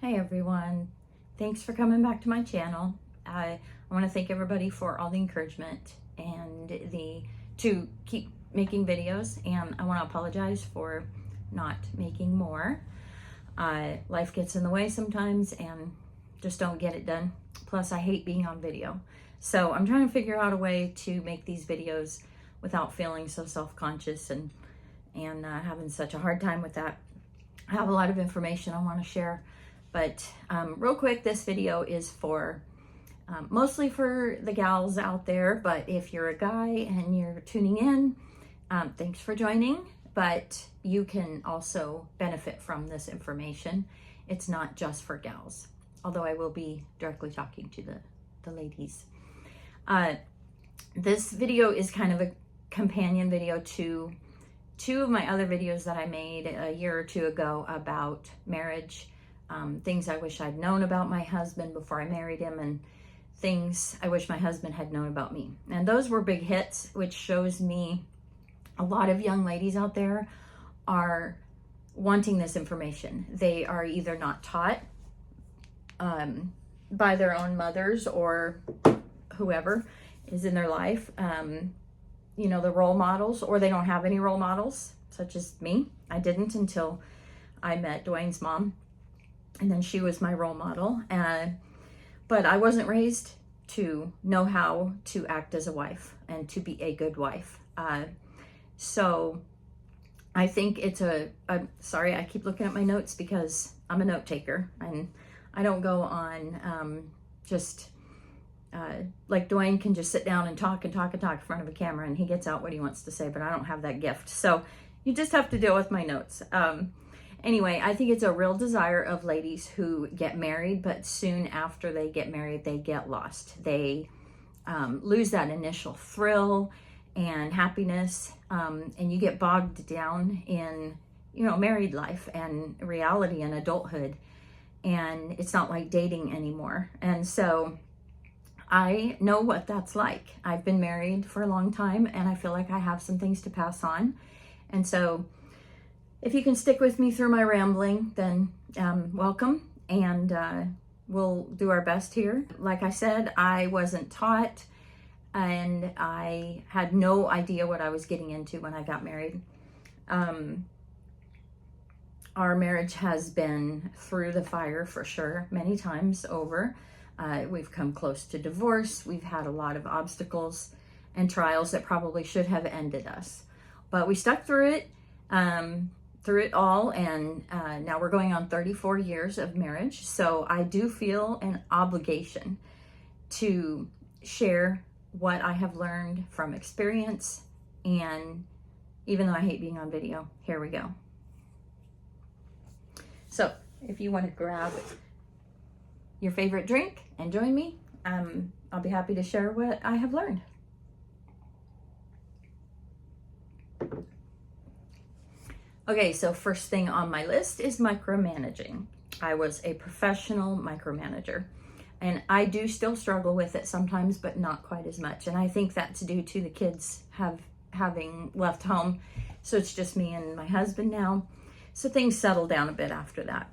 Hey everyone, thanks for coming back to my channel. I want to thank everybody for all the encouragement and to keep making videos, and I want to apologize for not making more. Life gets in the way sometimes and just don't get it done. Plus I hate being on video. So I'm trying to figure out a way to make these videos without feeling so self-conscious and having such a hard time with that. I have a lot of information I want to share. But real quick, this video is for mostly for the gals out there, but if you're a guy and you're tuning in, thanks for joining, but you can also benefit from this information. It's not just for gals, although I will be directly talking to the ladies. This video is kind of a companion video to two of my other videos that I made a year or two ago about marriage. Things I wish I'd known about my husband before I married him, and things I wish my husband had known about me. And those were big hits, which shows me a lot of young ladies out there are wanting this information. They are either not taught by their own mothers or whoever is in their life, you know, the role models, or they don't have any role models, such as me. I didn't until I met Dwayne's mom. And then she was my role model. But I wasn't raised to know how to act as a wife and to be a good wife. So I think it's sorry, I keep looking at my notes because I'm a note taker and I don't go on like Dwayne can just sit down and talk in front of a camera and he gets out what he wants to say, but I don't have that gift. So you just have to deal with my notes. Anyway, I think it's a real desire of ladies who get married, but soon after they get married, they get lost. They lose that initial thrill and happiness, and you get bogged down in, you know, married life and reality and adulthood, and it's not like dating anymore. And so I know what that's like. I've been married for a long time, and I feel like I have some things to pass on. And so if you can stick with me through my rambling, then welcome, and we'll do our best here. Like I said, I wasn't taught, and I had no idea what I was getting into when I got married. Our marriage has been through the fire for sure, many times over. We've come close to divorce. We've had a lot of obstacles and trials that probably should have ended us, but we stuck through it. Through it all, and now we're going on 34 years of marriage. So I do feel an obligation to share what I have learned from experience, and even though I hate being on video, here we go. So if you want to grab your favorite drink and join me, I'll be happy to share what I have learned. Okay, so first thing on my list is micromanaging. I was a professional micromanager, and I do still struggle with it sometimes, but not quite as much. And I think that's due to the kids having left home. So it's just me and my husband now. So things settle down a bit after that.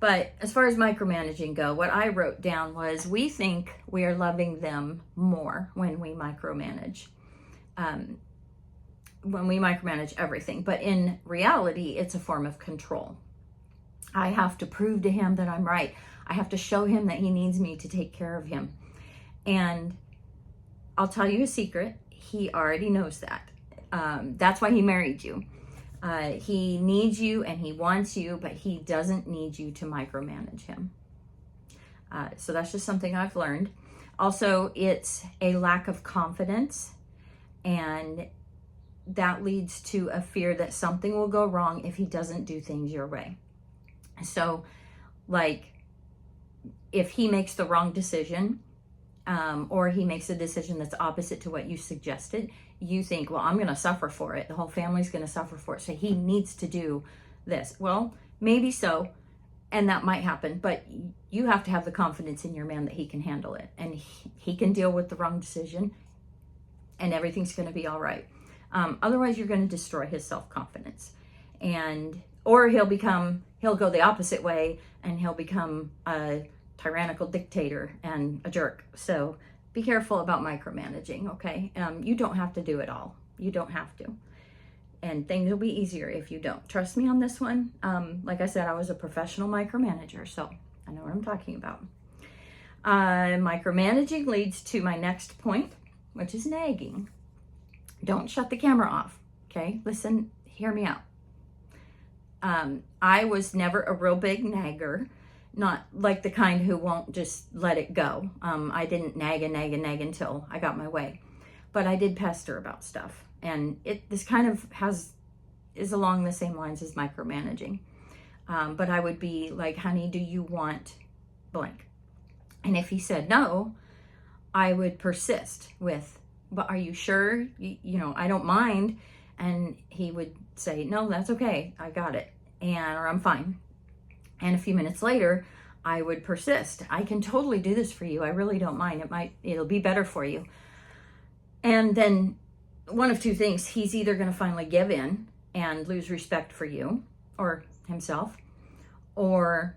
But as far as micromanaging go, what I wrote down was we think we are loving them more when we micromanage. When we micromanage everything, but in reality, it's a form of control. I have to prove to him that I'm right. I have to show him that he needs me to take care of him. And I'll tell you a secret, he already knows that. That's why he married you. He needs you and he wants you, but he doesn't need you to micromanage him. So that's just something I've learned. Also, it's a lack of confidence, and that leads to a fear that something will go wrong if he doesn't do things your way. So, like, if he makes the wrong decision, or he makes a decision that's opposite to what you suggested, you think, well, I'm going to suffer for it. The whole family's going to suffer for it. So he needs to do this. Well, maybe so, and that might happen, but you have to have the confidence in your man that he can handle it, and he can deal with the wrong decision, and everything's going to be all right. Otherwise, you're going to destroy his self-confidence. And Or he'll go the opposite way and he'll become a tyrannical dictator and a jerk. So be careful about micromanaging, okay? You don't have to do it all. You don't have to. And things will be easier if you don't. Trust me on this one. Like I said, I was a professional micromanager, so I know what I'm talking about. Micromanaging leads to my next point, which is nagging. Don't shut the camera off, okay? Listen, hear me out. I was never a real big nagger, not like the kind who won't just let it go. I didn't nag until I got my way, but I did pester about stuff. And this kind of is along the same lines as micromanaging. But I would be like, honey, do you want blank? And if he said no, I would persist with, but are you sure? You know, I don't mind. And he would say, no, that's okay. I got it. Or I'm fine. And a few minutes later, I would persist. I can totally do this for you. I really don't mind. It'll be better for you. And then one of two things, he's either going to finally give in and lose respect for you or himself, or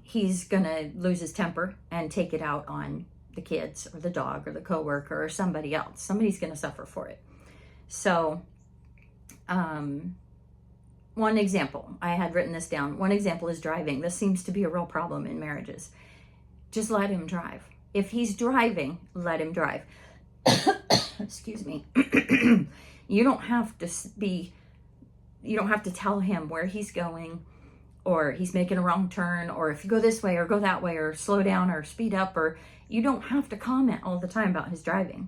he's going to lose his temper and take it out on the kids or the dog or the coworker or somebody else. Somebody's going to suffer for it. So, one example, I had written this down. One example is driving. This seems to be a real problem in marriages. Just let him drive. If he's driving, let him drive. Excuse me. You don't have to tell him where he's going, or he's making a wrong turn, or if you go this way or go that way, or slow down or speed up, or you don't have to comment all the time about his driving.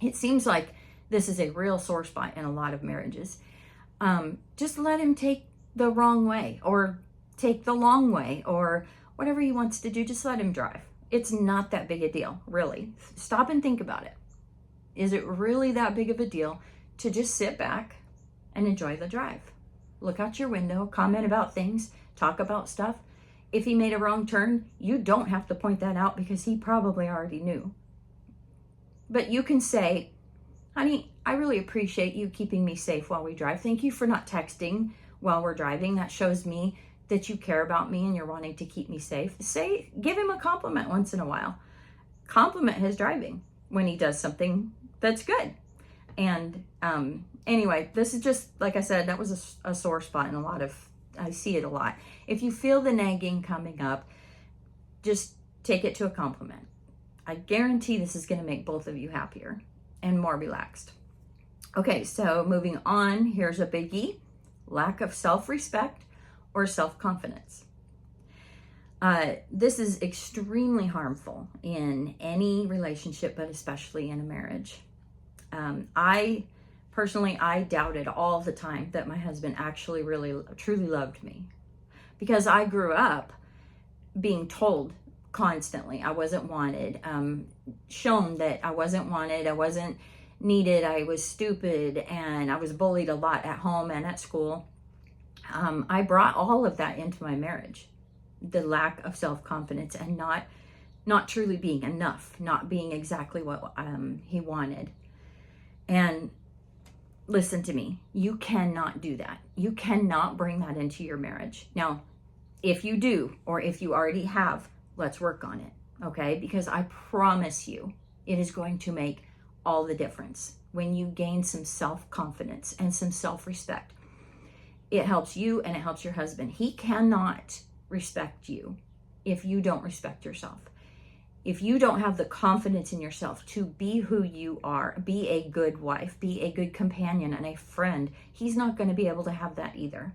It seems like this is a real sore spot in a lot of marriages. Just let him take the wrong way or take the long way or whatever he wants to do. Just let him drive. It's not that big a deal, really. Stop and think about it. Is it really that big of a deal to just sit back and enjoy the drive? Look out your window, comment about things, talk about stuff. If he made a wrong turn, you don't have to point that out because he probably already knew. But you can say, honey, I really appreciate you keeping me safe while we drive. Thank you for not texting while we're driving. That shows me that you care about me and you're wanting to keep me safe. Give him a compliment once in a while. Compliment his driving when he does something that's good. And anyway, this is just, like I said, that was a sore spot in I see it a lot. If you feel the nagging coming up, just take it to a compliment. I guarantee this is going to make both of you happier and more relaxed. Okay, so moving on, here's a biggie: lack of self-respect or self-confidence. This is extremely harmful in any relationship, but especially in a marriage. I doubted all the time that my husband actually really, truly loved me, because I grew up being told constantly I wasn't wanted, shown that I wasn't wanted, I wasn't needed, I was stupid, and I was bullied a lot at home and at school. I brought all of that into my marriage. The lack of self-confidence and not truly being enough, not being exactly what he wanted. And listen to me, you cannot do that. You cannot bring that into your marriage. Now, if you do, or if you already have, let's work on it, okay? Because I promise you, it is going to make all the difference when you gain some self-confidence and some self-respect. It helps you and it helps your husband. He cannot respect you if you don't respect yourself. If you don't have the confidence in yourself to be who you are, be a good wife, be a good companion and a friend, he's not going to be able to have that either.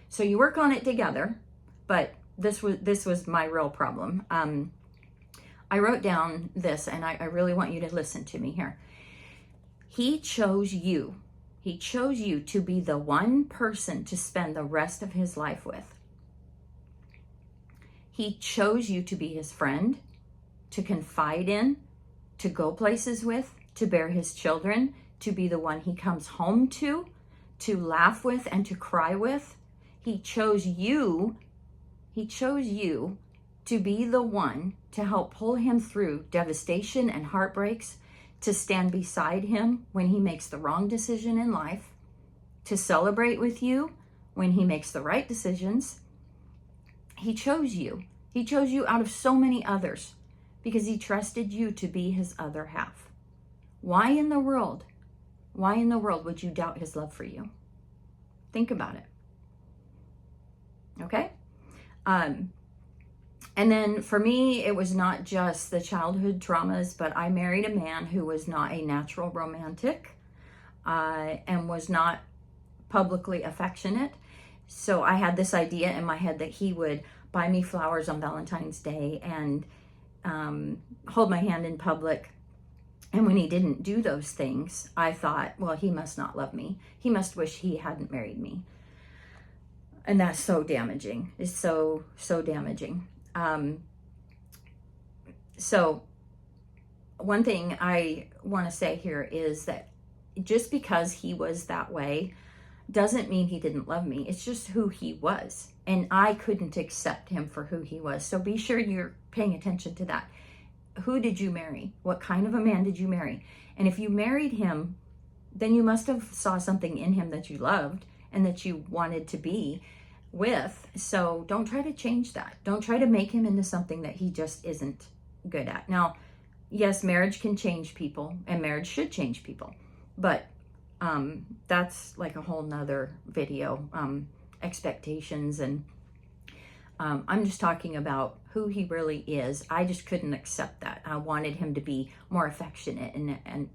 So you work on it together, but this was my real problem. I wrote down this, and I really want you to listen to me here. He chose you. He chose you to be the one person to spend the rest of his life with. He chose you to be his friend, to confide in, to go places with, to bear his children, to be the one he comes home to laugh with and to cry with. He chose you. He chose you to be the one to help pull him through devastation and heartbreaks, to stand beside him when he makes the wrong decision in life, to celebrate with you when he makes the right decisions. He chose you. He chose you out of so many others because he trusted you to be his other half. Why in the world would you doubt his love for you? Think about it. Okay? And then for me, it was not just the childhood traumas, but I married a man who was not a natural romantic and was not publicly affectionate. So I had this idea in my head that he would buy me flowers on Valentine's Day and hold my hand in public. And when he didn't do those things, I thought, well, he must not love me. He must wish he hadn't married me. And that's so damaging. It's so damaging. So one thing I want to say here is that just because he was that way doesn't mean he didn't love me. It's just who he was. And I couldn't accept him for who he was. So be sure you're paying attention to that. Who did you marry? What kind of a man did you marry? And if you married him, then you must have saw something in him that you loved and that you wanted to be with. So don't try to change that. Don't try to make him into something that he just isn't good at. Now, yes, marriage can change people and marriage should change people, but that's like a whole nother video, expectations. And I'm just talking about who he really is. I just couldn't accept that. I wanted him to be more affectionate and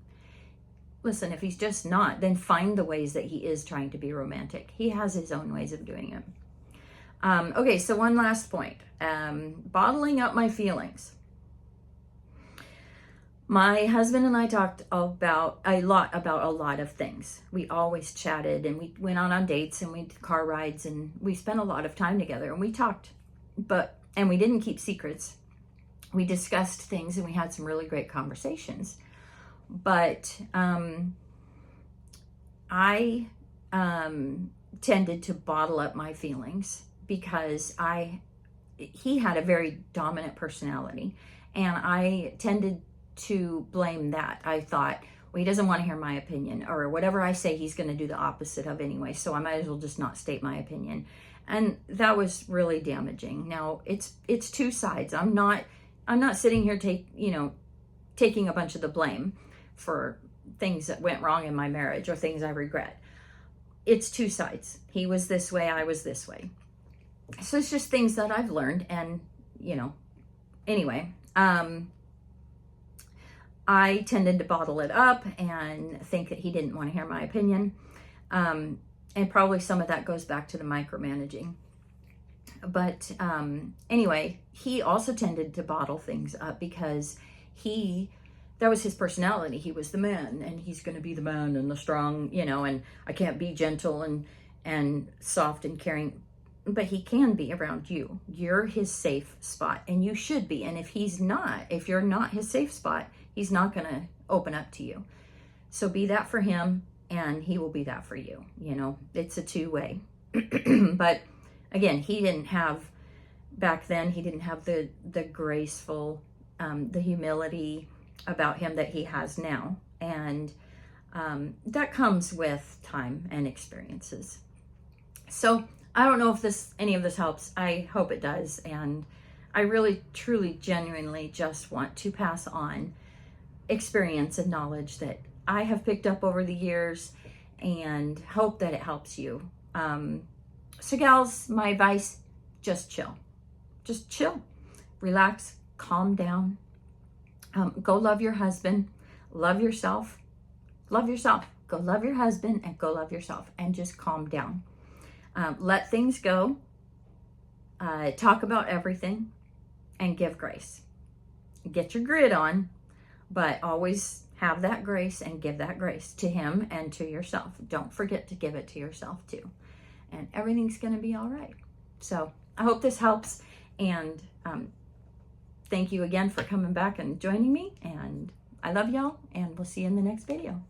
listen, if he's just not, then find the ways that he is trying to be romantic. He has his own ways of doing it. Okay, so one last point. Bottling up my feelings. My husband and I talked a lot about a lot of things. We always chatted and we went out on dates and we did car rides and we spent a lot of time together and we talked, and we didn't keep secrets. We discussed things and we had some really great conversations. But I tended to bottle up my feelings because he had a very dominant personality and I tended to blame that. I thought, well, he doesn't want to hear my opinion, or whatever I say he's going to do the opposite of anyway, so I might as well just not state my opinion. And that was really damaging. Now it's two sides. I'm not sitting here taking a bunch of the blame for things that went wrong in my marriage or things I regret. It's two sides. He was this way, I was this way. So it's just things that I've learned. And anyway, I tended to bottle it up and think that he didn't want to hear my opinion. And probably some of that goes back to the micromanaging. But anyway, he also tended to bottle things up because that was his personality. He was the man and he's going to be the man and the strong, and I can't be gentle and soft and caring, but he can be around you. You're his safe spot and you should be. And if you're not his safe spot, he's not going to open up to you. So be that for him and he will be that for you. It's a two-way. But again, back then, he didn't have the graceful, the humility about him that he has now. And that comes with time and experiences. So I don't know if any of this helps. I hope it does. And I really, truly, genuinely just want to pass on experience and knowledge that I have picked up over the years and hope that it helps you. So gals, my advice, just chill. Just chill, relax, calm down. Go love your husband, love yourself. Go love your husband and go love yourself and just calm down. Let things go. Talk about everything and give grace. Get your grid on, but always have that grace and give that grace to him and to yourself. Don't forget to give it to yourself too. And everything's going to be all right. So I hope this helps. And thank you again for coming back and joining me. And I love y'all. And we'll see you in the next video.